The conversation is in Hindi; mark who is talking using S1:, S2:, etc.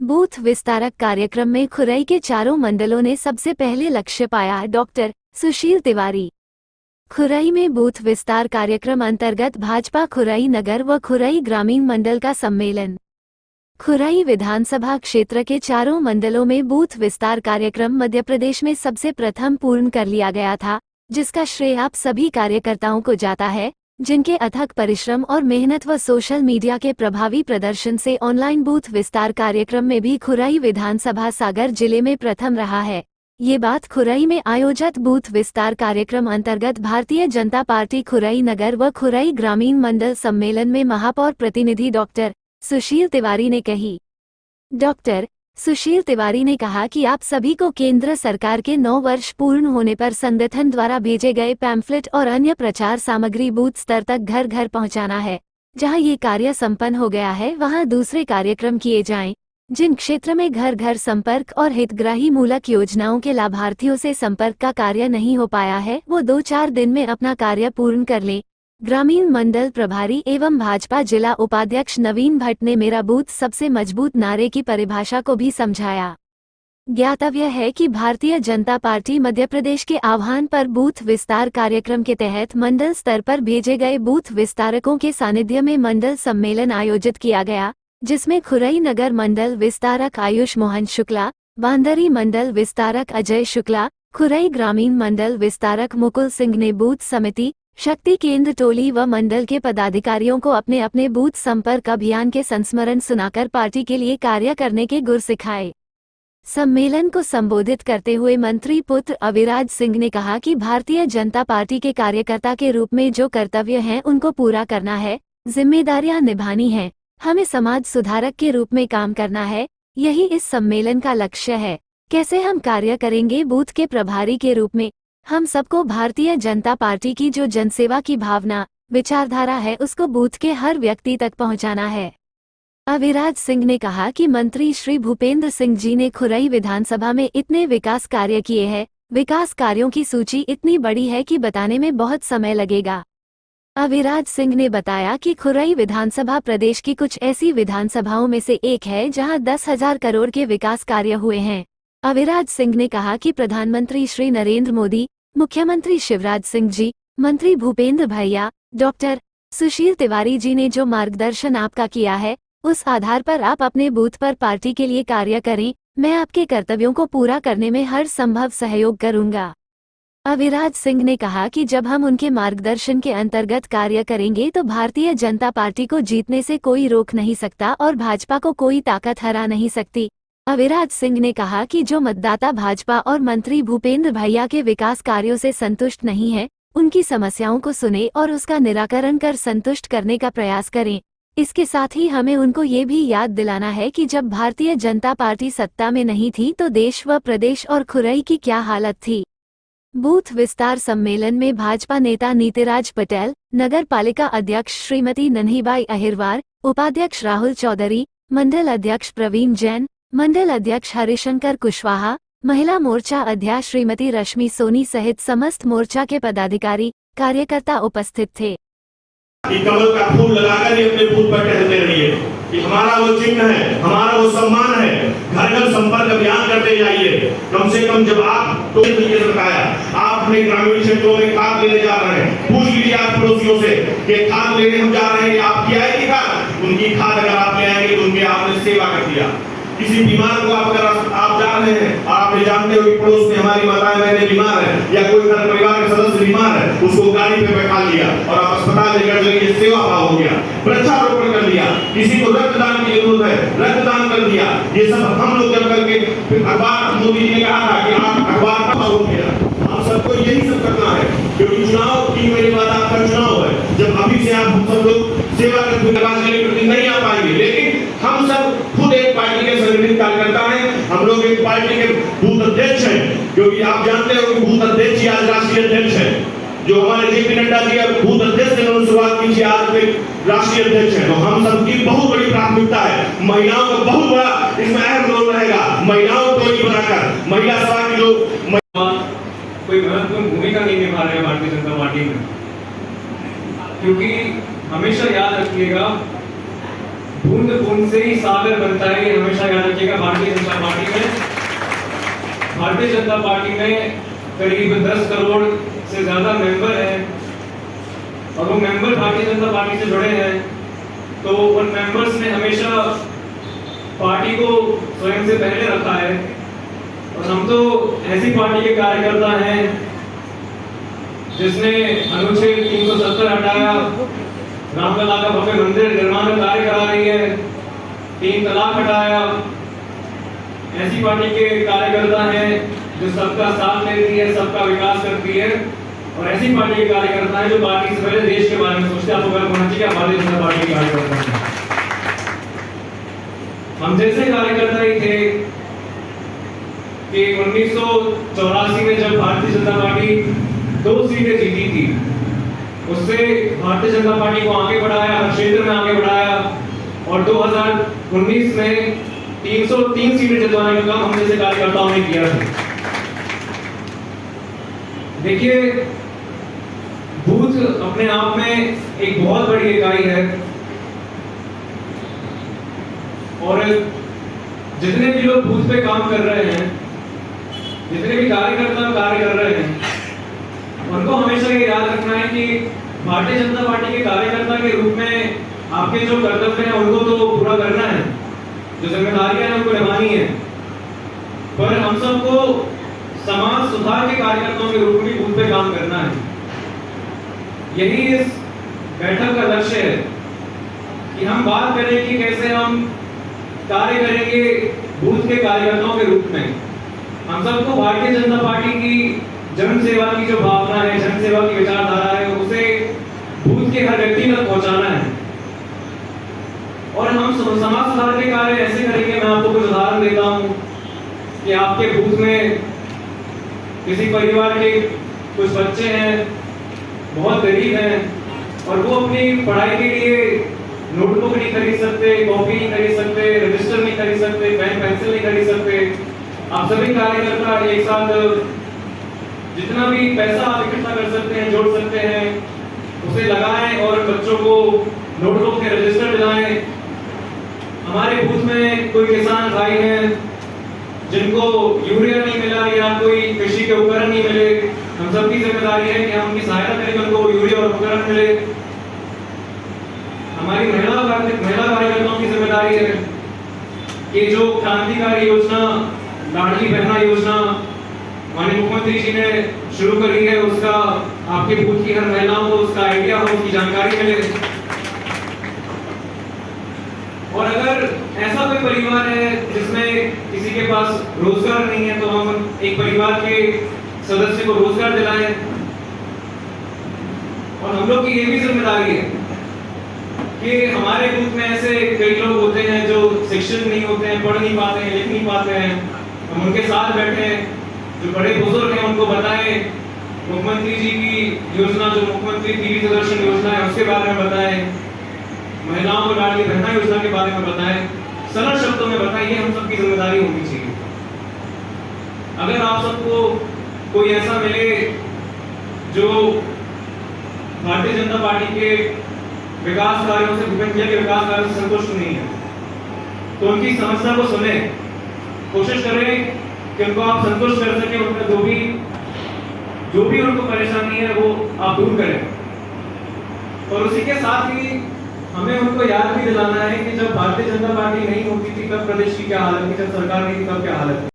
S1: बूथ विस्तारक कार्यक्रम में खुरई के चारों मंडलों ने सबसे पहले लक्ष्य पाया। डॉक्टर सुशील तिवारी। खुरई में बूथ विस्तार कार्यक्रम अंतर्गत भाजपा खुरई नगर व खुरई ग्रामीण मंडल का सम्मेलन। खुरई विधानसभा क्षेत्र के चारों मंडलों में बूथ विस्तार कार्यक्रम मध्य प्रदेश में सबसे प्रथम पूर्ण कर लिया गया था, जिसका श्रेय आप सभी कार्यकर्ताओं को जाता है, जिनके अथक परिश्रम और मेहनत व सोशल मीडिया के प्रभावी प्रदर्शन से ऑनलाइन बूथ विस्तार कार्यक्रम में भी खुरई विधानसभा सागर जिले में प्रथम रहा है। ये बात खुरई में आयोजित बूथ विस्तार कार्यक्रम अंतर्गत भारतीय जनता पार्टी खुरई नगर व खुरई ग्रामीण मंडल सम्मेलन में महापौर प्रतिनिधि डॉक्टर सुशील तिवारी ने कही। डॉक्टर सुशील तिवारी ने कहा कि आप सभी को केंद्र सरकार के 9 वर्ष पूर्ण होने पर संगठन द्वारा भेजे गए पैम्फलेट और अन्य प्रचार सामग्री बूथ स्तर तक घर घर पहुंचाना है। जहां ये कार्य संपन्न हो गया है, वहां दूसरे कार्यक्रम किए जाएं। जिन क्षेत्र में घर घर संपर्क और हितग्राही मूलक योजनाओं के लाभार्थियों से संपर्क का कार्य नहीं हो पाया है, वो 2-4 दिन में अपना कार्य पूर्ण कर लें। ग्रामीण मंडल प्रभारी एवं भाजपा जिला उपाध्यक्ष नवीन भट्ट ने मेरा बूथ सबसे मजबूत नारे की परिभाषा को भी समझाया। ज्ञातव्य है कि भारतीय जनता पार्टी मध्य प्रदेश के आह्वान पर बूथ विस्तार कार्यक्रम के तहत मंडल स्तर पर भेजे गए बूथ विस्तारकों के सानिध्य में मंडल सम्मेलन आयोजित किया गया, जिसमें खुरई नगर मंडल विस्तारक आयुष मोहन शुक्ला, बांदरी मंडल विस्तारक अजय शुक्ला, खुरई ग्रामीण मंडल विस्तारक मुकुल सिंह ने बूथ समिति, शक्ति केंद्र टोली व मंडल के पदाधिकारियों को अपने अपने बूथ संपर्क अभियान के संस्मरण सुनाकर पार्टी के लिए कार्य करने के गुर सिखाए। सम्मेलन को संबोधित करते हुए मंत्री पुत्र अविराज सिंह ने कहा कि भारतीय जनता पार्टी के कार्यकर्ता के रूप में जो कर्तव्य हैं उनको पूरा करना है, जिम्मेदारियां निभानी है, हमें समाज सुधारक के रूप में काम करना है। यही इस सम्मेलन का लक्ष्य है। कैसे हम कार्य करेंगे? बूथ के प्रभारी के रूप में हम सबको भारतीय जनता पार्टी की जो जनसेवा की भावना, विचारधारा है, उसको बूथ के हर व्यक्ति तक पहुंचाना है। अविराज सिंह ने कहा कि मंत्री श्री भूपेंद्र सिंह जी ने खुरई विधानसभा में इतने विकास कार्य किए हैं, विकास कार्यों की सूची इतनी बड़ी है कि बताने में बहुत समय लगेगा। अविराज सिंह ने बताया कि खुरई विधानसभा प्रदेश की कुछ ऐसी विधानसभाओं में से एक है जहां 10,000 करोड़ के विकास कार्य हुए हैं। अविराज सिंह ने कहा कि प्रधानमंत्री श्री नरेंद्र मोदी, मुख्यमंत्री शिवराज सिंह जी, मंत्री भूपेंद्र भैया, डॉक्टर सुशील तिवारी जी ने जो मार्गदर्शन आपका किया है, उस आधार पर आप अपने बूथ पर पार्टी के लिए कार्य करें। मैं आपके कर्तव्यों को पूरा करने में हर संभव सहयोग करूंगा। अविराज सिंह ने कहा कि जब हम उनके मार्गदर्शन के अंतर्गत कार्य करेंगे तो भारतीय जनता पार्टी को जीतने से कोई रोक नहीं सकता और भाजपा को कोई ताकत हरा नहीं सकती। अविराज सिंह ने कहा कि जो मतदाता भाजपा और मंत्री भूपेंद्र भैया के विकास कार्यों से संतुष्ट नहीं है, उनकी समस्याओं को सुने और उसका निराकरण कर संतुष्ट करने का प्रयास करें। इसके साथ ही हमें उनको ये भी याद दिलाना है कि जब भारतीय जनता पार्टी सत्ता में नहीं थी तो देश व प्रदेश और खुरई की क्या हालत थी। बूथ विस्तार सम्मेलन में भाजपा नेता नीतिराज पटेल, नगर पालिका अध्यक्ष श्रीमती नन्हीबाई अहिरवार, उपाध्यक्ष राहुल चौधरी, मंडल अध्यक्ष प्रवीण जैन, मंडल अध्यक्ष हरिशंकर कुशवाहा, महिला मोर्चा अध्यक्ष श्रीमती रश्मि सोनी सहित समस्त मोर्चा के पदाधिकारी, कार्यकर्ता उपस्थित थे।
S2: कमल का फूल लगाकर अपने बूथ पर टहलते रहिए कि हमारा वो चिन्ह है, हमारा वो सम्मान है। घर घर संपर्क अभियान करते जाइए। कम से कम जब आप तो बताया आप अपने ग्रामीण क्षेत्रों में खाद लेने जा रहे हैं, पूछ लीजिए आप पड़ोसियों से कि खाद लेने हम जा रहे हैं, आप किया है कि खाद? उनकी खाद अगर आप ले आएंगे तो उनकी आपने सेवा कर दिया। किसी बीमार को आप अगर आप जा रहे हैं, आप जानते हो कि पड़ोस में हमारी माताएं बहनें बीमार है या कोई घर परिवार का सदस्य बीमार है, उसको गाड़ी पे बैठा लिया और आप अस्पताल लेकर चलिए, सेवा भाव हो गया। वृक्षारोपण कर लिया, किसी को रक्तदान की जरूरत है, रक्तदान कर दिया। ये सब हम लोग कर करके अखबार, मोदी जी ने कहा था कि आप अखबार का हो गया। हम सबको यही सब करना है, क्योंकि चुनाव 3 महीने बाद आपका चुनाव है। जब अभी से आप सब लोग सेवा करते नहीं आ पाएंगे, लेकिन हम सब खुद एक पार्टी के संगठित कार्यकर्ता हैं। हम लोग एक पार्टी के बूथ अध्यक्ष हैं, क्योंकि आप जानते हो कि बूथ अध्यक्ष ही आज राष्ट्रीय अध्यक्ष है। जो हमारे जेपी नड्डा जी बूथ अध्यक्ष से उन्होंने शुरुआत की थी, आज वे राष्ट्रीय अध्यक्ष हैं। तो हम सबकी बहुत बड़ी प्राथमिकता है। महिलाओं का बहुत बड़ा इसमें अहम रोल रहेगा। महिलाओं को ही बनाकर महिला सभा की जो
S3: कोई महत्वपूर्ण भूमिका नहीं निभा रहे भारतीय जनता पार्टी में, क्योंकि हमेशा याद रखिएगा बूंद बूंद से ही सागर बनता है, ये हमेशा याद रखिएगा। भारतीय जनता पार्टी में करीब 10 करोड़ से ज्यादा मेंबर हैं और वो मेंबर भारतीय जनता पार्टी से जुड़े हैं, तो उन मेंबर्स ने हमेशा पार्टी को स्वयं से पहले रखा है। और हम तो ऐसी पार्टी के कार्यकर्ता हैं जिसने अनुच्छेद 370 हटाया, रामलला का भव्य मंदिर निर्माण का कार्य करा रही है, 3 तलाक हटाया। ऐसी पार्टी के कार्यकर्ता हैं जो सबका साथ लेती है, सबका विकास करती है, और ऐसी पार्टी के कार्यकर्ता हैं जो पार्टी से पहले देश के बारे में सोचते हैं। आपको गर्व होना चाहिए भारतीय जनता पार्टी के कार्यकर्ता हैं। हम जैसे कार्यकर्ता ही थे कि 1984 में जब भारतीय जनता पार्टी 2 सीटें जीती थी, उससे भारतीय जनता पार्टी को आगे बढ़ाया, हर क्षेत्र में आगे बढ़ाया, और 2019 में 303 सीटें जितवाने का काम हम जैसे कार्यकर्ताओं ने किया था। देखिए, बूथ अपने आप में एक बहुत बड़ी इकाई है, और जितने भी लोग बूथ पे काम कर रहे हैं, जितने भी कार्यकर्ता कार्य कर रहे हैं, उनको हमेशा ये याद रखना है कि भारतीय जनता पार्टी के कार्यकर्ता के रूप में आपके जो कर्तव्य हैं उनको तो पूरा करना है, जो जिम्मेदारियां हैं उनको निभानी है, पर हम सबको समाज सुधार के कार्यकर्ताओं के रूप में बूथ पे काम करना है। यही इस बैठक का लक्ष्य है कि हम बात करें कि कैसे हम कार्य करेंगे बूथ के कार्यकर्ताओं के रूप में। हम सबको भारतीय जनता पार्टी की जन सेवा की जो भावना है, जन सेवा की विचारधारा है, उसे बूथ के हर व्यक्ति तक पहुंचाना है। और हम समाज सुधार के कार्य ऐसे करेंगे, मैं आपको कुछ उदाहरण देता हूं कि आपके बूथ में किसी परिवार के कुछ बच्चे हैं, बहुत गरीब हैं, और वो अपनी पढ़ाई के लिए नोटबुक नहीं खरीद सकते, कॉपी नहीं खरीद सकते, रजिस्टर नहीं खरीद सकते, पेन पेंसिल नहीं खरीद सकते। आप सभी कार्यकर्ता एक साथ जितना भी पैसा आप इकट्ठा कर सकते हैं, जोड़ सकते हैं, उसे लगाएं और बच्चों को नोटबुक के रजिस्टर दिलाएं। हमारे बूथ में कोई किसान भाई हैं जिनको यूरिया नहीं मिला या कोई कृषि के उपकरण नहीं मिले, हम सबकी जिम्मेदारी है कि हम उनकी सहायता करें, उनको यूरिया और उपकरण मिले। हमारी महिला कार्यकर्ताओं की जिम्मेदारी है कि जो क्रांतिकारी योजना लाडली बहना योजना माननीय मुख्यमंत्री जी ने शुरू करी है, उसका आपके बूथ की हर महिलाओं को उसका आइडिया हो, उसकी जानकारी मिले। और अगर ऐसा कोई परिवार है जिसमें किसी के पास रोजगार नहीं है, तो हम एक परिवार के सदस्य को रोजगार दिलाएं। और हम लोग की ये भी जिम्मेदारी है कि हमारे बूथ में ऐसे कई लोग होते हैं जो शिक्षित नहीं होते हैं, पढ़ नहीं पाते हैं, लिख नहीं पाते हैं, हम उनके साथ बैठे, जो बड़े बुजुर्ग हैं उनको बताएं मुख्यमंत्री जी की योजना, जो मुख्यमंत्री टीवी दूरदर्शन योजना है उसके बारे में बताएं, महिलाओं को लाडली बहना योजना के बारे में बताएं, सरल शब्दों में बताएं। ये हम सबकी जिम्मेदारी होनी चाहिए। अगर आप सबको कोई ऐसा मिले जो भारतीय जनता पार्टी के विकास कार्यों से, भूपेंद्र भैया के विकास कार्यों से संतुष्ट नहीं है, तो उनकी समस्या को सुने, कोशिश करें कि उनको आप संतुष्ट कर सके, उनका जो भी उनको परेशानी है वो आप दूर करें। और उसी के साथ ही हमें उनको याद भी दिलाना है कि जब भारतीय जनता पार्टी नहीं होती थी तब प्रदेश की क्या हालत थी, जब सरकार नहीं थी तब क्या हालत थी।